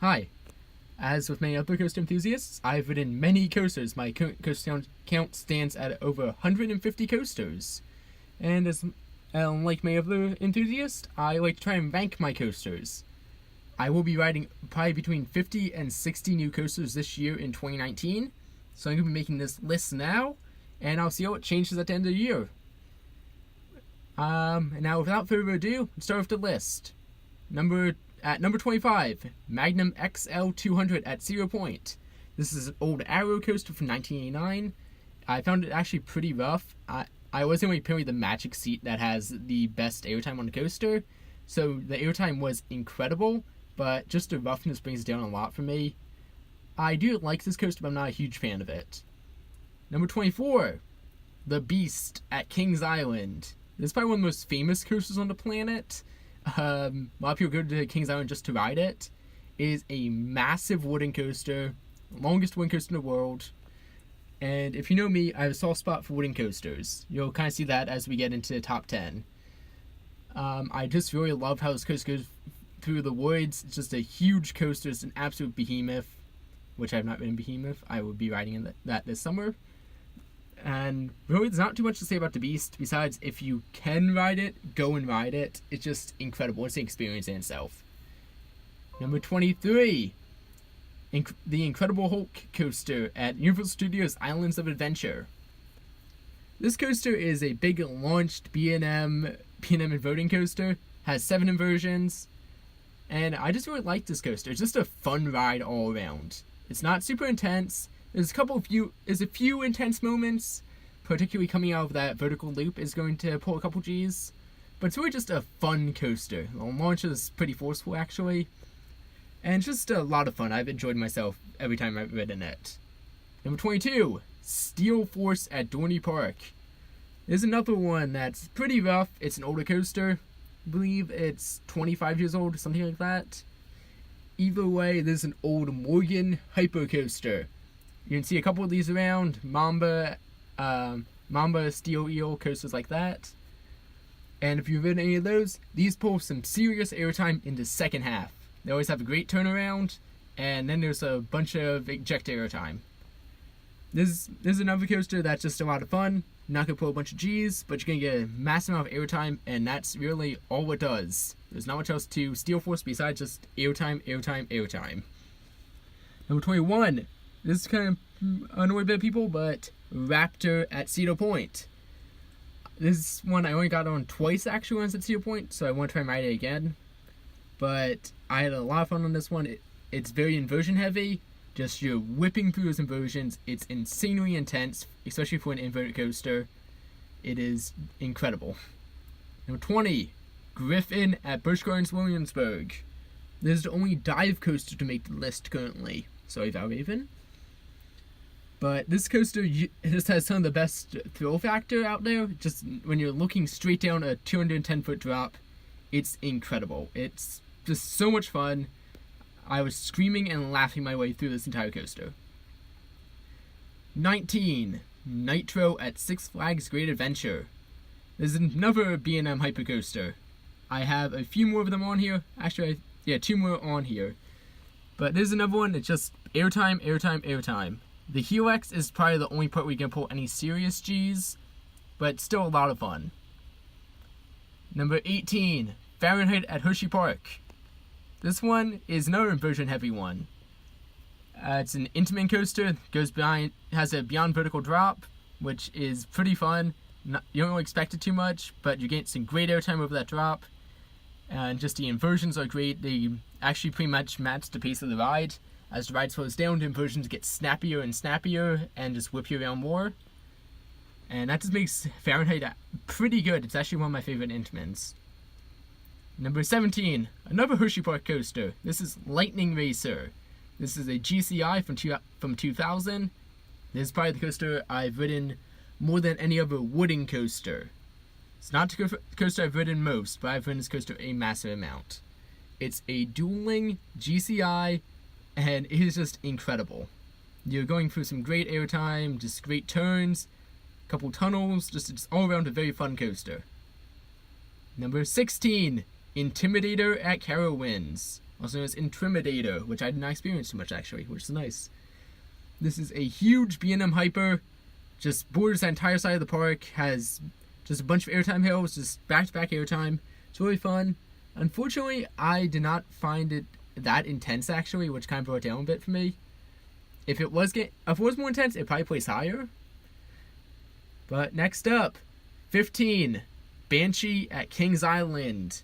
Hi. As with many other coaster enthusiasts, I've ridden many coasters. My current coaster count stands at over 150 coasters. And as like many other enthusiasts, I like to try and rank my coasters. I will be riding probably between 50 and 60 new coasters this year in 2019. So I'm going to be making this list now, and I'll see how it changes at the end of the year. And now without further ado, let's start with the list. Number 25, Magnum XL 200 at Zero Point. This is an old Arrow coaster from 1989. I found it actually pretty rough. I wasn't really picking the Magic seat that has the best airtime on the coaster, so the airtime was incredible, but just the roughness brings it down a lot for me. I do like this coaster, but I'm not a huge fan of it. Number 24, The Beast at Kings Island. This is probably one of the most famous coasters on the planet. A lot of people go to Kings Island just to ride it. It is a massive wooden coaster, longest wooden coaster in the world. And if you know me, I have a soft spot for wooden coasters. You'll kind of see that as we get into the top 10. I just really love how this coaster goes through the woods. It's just a huge coaster. It's an absolute behemoth, which I have not ridden Behemoth. I will be riding in that this summer. And really, there's not too much to say about the Beast, besides if you can ride it, go and ride it. It's just incredible. It's an experience in itself. Number 23, the Incredible Hulk coaster at Universal Studios Islands of Adventure. This coaster is a big launched B&M inverting coaster, has 7 inversions, and I just really like this coaster. It's just a fun ride all around. It's not super intense. There's a few intense moments, particularly coming out of that vertical loop is going to pull a couple G's, but it's really just a fun coaster. The launch is pretty forceful actually, and it's just a lot of fun. I've enjoyed myself every time I've ridden it. Number 22, Steel Force at Dorney Park. There's another one that's pretty rough. It's an older coaster. I believe it's 25 years old, something like that. Either way, there's an old Morgan Hypercoaster. You can see a couple of these around, Mamba, Steel Eel, coasters like that. And if you've ridden any of those, these pull some serious airtime in the second half. They always have a great turnaround, and then there's a bunch of eject airtime. There's another coaster that's just a lot of fun. Not gonna pull a bunch of G's, but you're gonna get a massive amount of airtime, and that's really all it does. There's not much else to Steel Force besides just airtime, airtime, airtime. Number 21. This is kind of annoy a bit of people, but Raptor at Cedar Point. This one I only got on twice actually when I was at Cedar Point, so I want to try and ride it again. But I had a lot of fun on this one. It's very inversion heavy. Just you're whipping through those inversions. It's insanely intense, especially for an inverted coaster. It is incredible. Number 20, Griffon at Busch Gardens Williamsburg. This is the only dive coaster to make the list currently. Sorry, Valraven. But this coaster just has some of the best thrill factor out there. Just when you're looking straight down a 210-foot drop, it's incredible. It's just so much fun. I was screaming and laughing my way through this entire coaster. 19, Nitro at Six Flags Great Adventure. This is another B&M hypercoaster. I have a few more of them on here. Actually, 2 more on here. But there's another one that's just airtime, airtime, airtime. The Helix is probably the only part where you can pull any serious G's, but still a lot of fun. Number 18, Fahrenheit at Hershey Park. This one is another inversion heavy one. It's an Intamin coaster, has a beyond vertical drop, which is pretty fun. You don't really expect it too much, but you get some great airtime over that drop. And just the inversions are great. They actually pretty much match the pace of the ride. As the ride slows down, the inversions get snappier and snappier and just whip you around more. And that just makes Fahrenheit pretty good. It's actually one of my favorite Intamins. Number 17, another Hershey Park coaster. This is Lightning Racer. This is a GCI from 2000. This is probably the coaster I've ridden more than any other wooden coaster. It's not the coaster I've ridden most, but I've ridden this coaster a massive amount. It's a dueling GCI, and it is just incredible. You're going through some great airtime, just great turns, a couple tunnels, just all around a very fun coaster. Number 16, Intimidator at Carowinds. also known as Intimidator, which I did not experience too much actually, which is nice. This is a huge B&M Hyper, just borders the entire side of the park, has just a bunch of airtime hills, just back-to-back airtime. It's really fun. Unfortunately, I did not find it that intense actually, which kind of brought it down a bit for me. If it was more intense, it probably plays higher. But next up, 15, Banshee at Kings Island.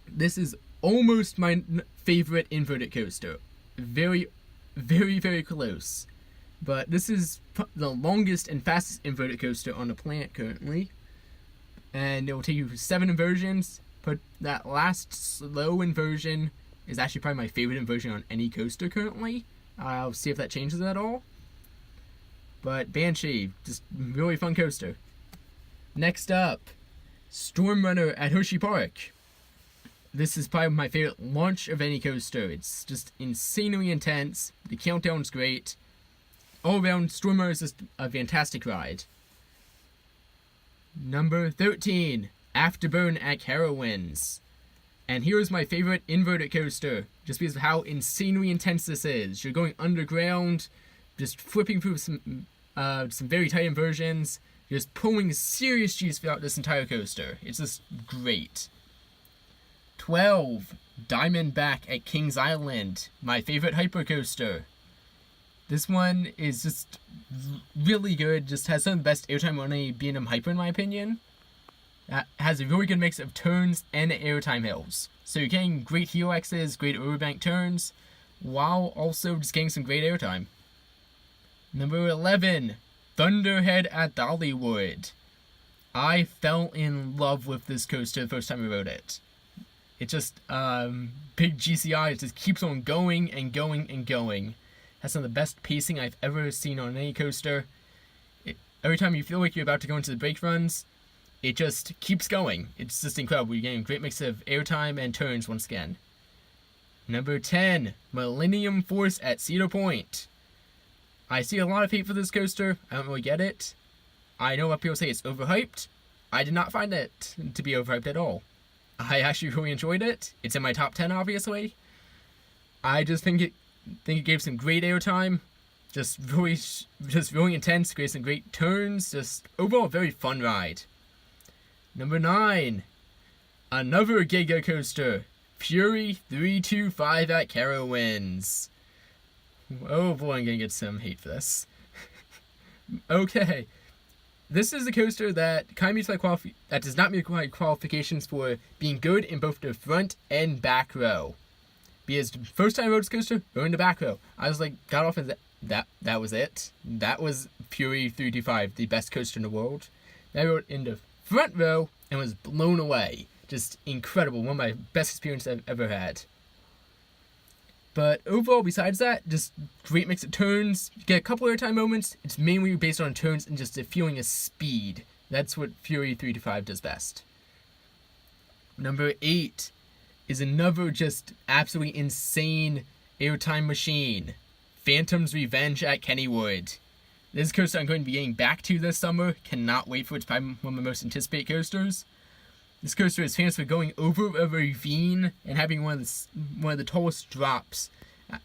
This is almost my favorite inverted coaster. Very, very, very close. But this is the longest and fastest inverted coaster on the planet currently. And it will take you 7 inversions. But that last slow inversion is actually probably my favorite inversion on any coaster currently. I'll see if that changes at all. But Banshee, just really fun coaster. Next up, Storm Runner at Hershey Park. This is probably my favorite launch of any coaster. It's just insanely intense. The countdown's great. All around, Storm Runner is just a fantastic ride. Number 13, Afterburn at Carowinds. And here's my favorite inverted coaster, just because of how insanely intense this is. You're going underground, just flipping through some very tight inversions, just pulling serious G's throughout this entire coaster. It's just great. 12, Diamondback at Kings Island, my favorite hypercoaster. This one is just really good, just has some of the best airtime on a B&M Hyper in my opinion. Has a really good mix of turns and airtime hills. So you're getting great helixes, great overbank turns, while also just getting some great airtime. Number 11, Thunderhead at Dollywood. I fell in love with this coaster the first time I rode it. It just, big GCI, it just keeps on going and going and going. Has some of the best pacing I've ever seen on any coaster. Every time you feel like you're about to go into the brake runs, it just keeps going. It's just incredible. You're getting a great mix of airtime and turns once again. Number 10, Millennium Force at Cedar Point. I see a lot of hate for this coaster. I don't really get it. I know what people say it's overhyped. I did not find it to be overhyped at all. I actually really enjoyed it. It's in my top 10, obviously. I just think it gave some great airtime. Just really intense. Created some great turns. Just overall, a very fun ride. Number 9, another Giga coaster, Fury 325 at Carowinds. Oh boy, I'm gonna get some hate for this. Okay, this is a coaster that kind of meets that does not meet my qualifications for being good in both the front and back row. Because the first time I rode this coaster, rode in the back row, I was like, got off and that was it. That was Fury 325, the best coaster in the world. Then I rode in the front row and was blown away. Just incredible. One of my best experiences I've ever had. But overall, besides that, just great mix of turns. You get a couple airtime moments. It's mainly based on turns and just a feeling of speed. That's what Fury 325 does best. Number 8 is another just absolutely insane airtime machine. Phantom's Revenge at Kennywood. This coaster I'm going to be getting back to this summer. Cannot wait for it. It's probably one of my most anticipated coasters. This coaster is famous for going over a ravine and having one of the tallest drops.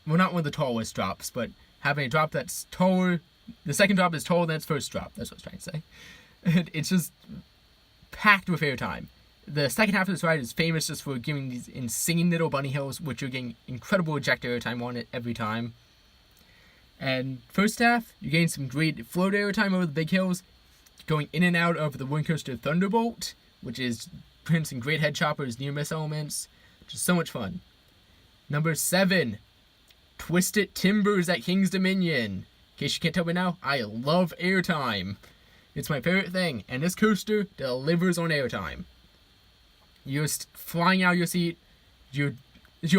Well, not one of the tallest drops, but having a drop that's taller. The second drop is taller than its first drop. That's what I was trying to say. And it's just packed with airtime. The second half of this ride is famous just for giving these insane little bunny hills, which you're getting incredible ejector airtime on it every time. And first half, you're getting some great float airtime over the big hills, going in and out of the Wind Coaster Thunderbolt, which is putting some great head choppers, near miss elements, which is so much fun. Number 7, Twisted Timbers at King's Dominion. In case you can't tell me now, I love airtime. It's my favorite thing, and this coaster delivers on airtime. You're flying out of your seat. You're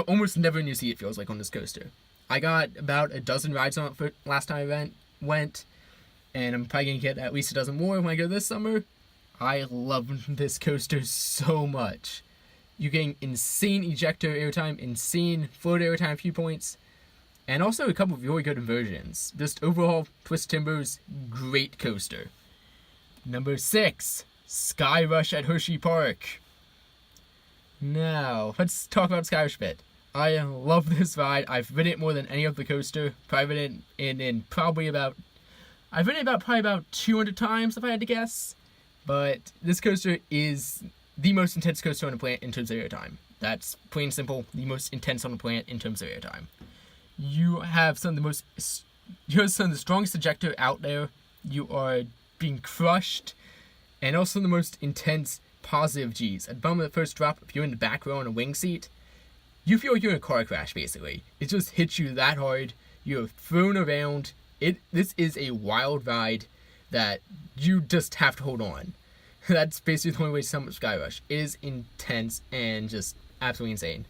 almost never in your seat, it feels like, on this coaster. I got about a dozen rides on it for last time I went, and I'm probably going to get at least a dozen more when I go this summer. I love this coaster so much. You're getting insane ejector airtime, insane float airtime viewpoints, and also a couple of really good inversions. Just overall, Twisted Timbers, great coaster. Number 6, Sky Rush at Hershey Park. Now, let's talk about Sky Rush a bit. I love this ride. I've ridden it more than any other coaster. Probably ridden it I've ridden it probably about 200 times if I had to guess. But this coaster is the most intense coaster on the planet in terms of airtime. That's plain and simple, the most intense on the planet in terms of airtime. You have some of the strongest ejector out there. You are being crushed, and also the most intense positive G's. At the bottom of the first drop, if you're in the back row on a wing seat, you feel like you're in a car crash, basically. It just hits you that hard. You're thrown around. This is a wild ride that you just have to hold on. That's basically the only way to sum up Skyrush. It is intense and just absolutely insane.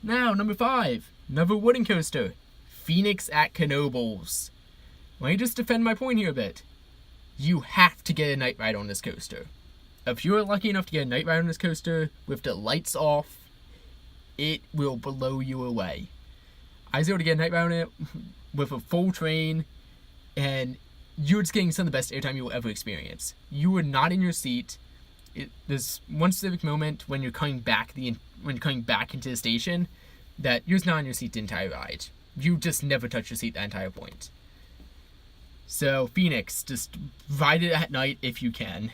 Now, number 5. Another wooden coaster. Phoenix at Knoebels. Let me just defend my point here a bit. You have to get a night ride on this coaster. If you're lucky enough to get a night ride on this coaster with the lights off, it will blow you away. I was able to get a night ride on it with a full train, and you're just getting some of the best airtime you will ever experience. You are not in your seat. There's one specific moment when you're coming back into the station that you're just not in your seat the entire ride. You just never touch your seat that entire point. So Phoenix, just ride it at night if you can.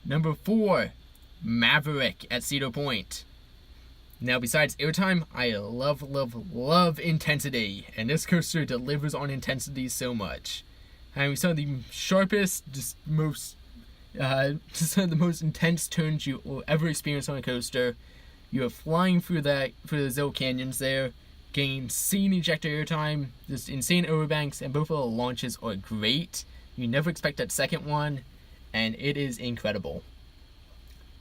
Number 4, Maverick at Cedar Point. Now, besides airtime, I love intensity, and this coaster delivers on intensity so much. Having some of the sharpest, some of the most intense turns you will ever experience on a coaster. You are flying through the Zill Canyons there, getting insane ejector airtime, just insane overbanks, and both of the launches are great. You never expect that second one, and it is incredible.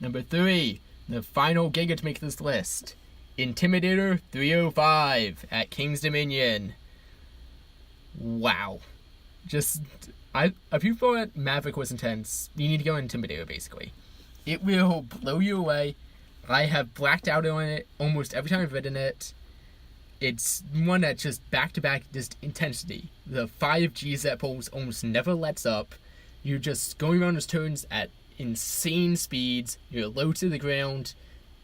Number 3, the final Giga to make this list. Intimidator 305 at King's Dominion. Wow. If you thought Maverick was intense, you need to go Intimidator, basically. It will blow you away. I have blacked out on it almost every time I've ridden it. It's one that's just back-to-back just intensity. The 5 Gs that pulls almost never lets up. You're just going around those turns at insane speeds. You're low to the ground.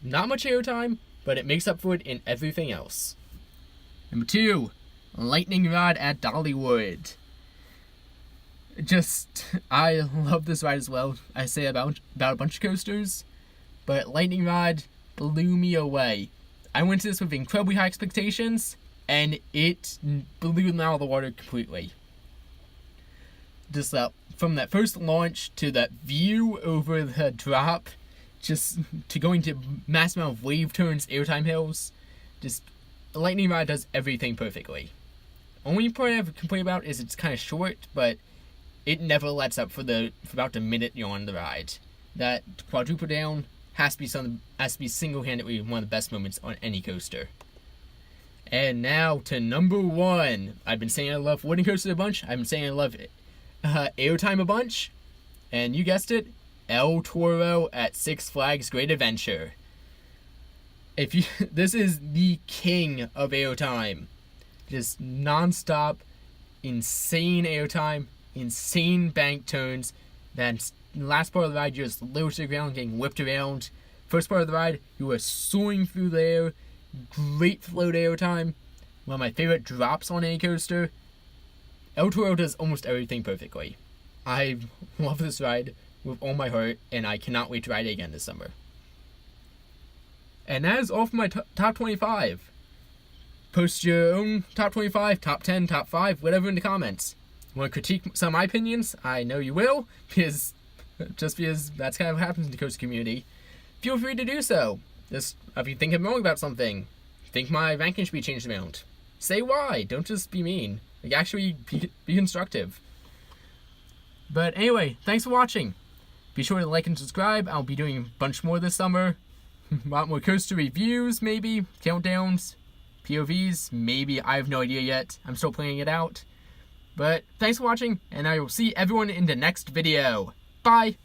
Not much airtime, but it makes up for it in everything else. Number 2, Lightning Rod at Dollywood. I love this ride as well. I say about a bunch of coasters, but Lightning Rod blew me away. I went to this with incredibly high expectations, and it blew them out of the water completely. Just from that first launch to that view over the drop, just to going to mass amount of wave turns, airtime hills, just Lightning Rod does everything perfectly. Only part I have to complain about is it's kind of short, but it never lets up for about the minute you're on the ride. That quadruple down has to be single-handedly one of the best moments on any coaster. And now to number 1. I've been saying I love wooden coasters a bunch. I've been saying I love airtime a bunch, and you guessed it, El Toro at Six Flags Great Adventure. This is the king of airtime. Just non-stop, insane airtime, insane bank turns. Then last part of the ride, you're just low to the ground, getting whipped around. First part of the ride, you are soaring through the air. Great float airtime. One of my favorite drops on any coaster. El Toro does almost everything perfectly. I love this ride with all my heart, and I cannot wait to ride it again this summer. And that is all for my top 25. Post your own top 25, top 10, top 5, whatever in the comments. Want to critique some of my opinions? I know you will, because that's kind of what happens in the coaster community. Feel free to do so. Just if you think I'm wrong about something, think my ranking should be changed around, say why. Don't just be mean. Like, actually be constructive. But anyway, thanks for watching. Be sure to like and subscribe. I'll be doing a bunch more this summer. A lot more coaster reviews, maybe. Countdowns. POVs, maybe. I have no idea yet. I'm still planning it out. But thanks for watching, and I will see everyone in the next video. Bye!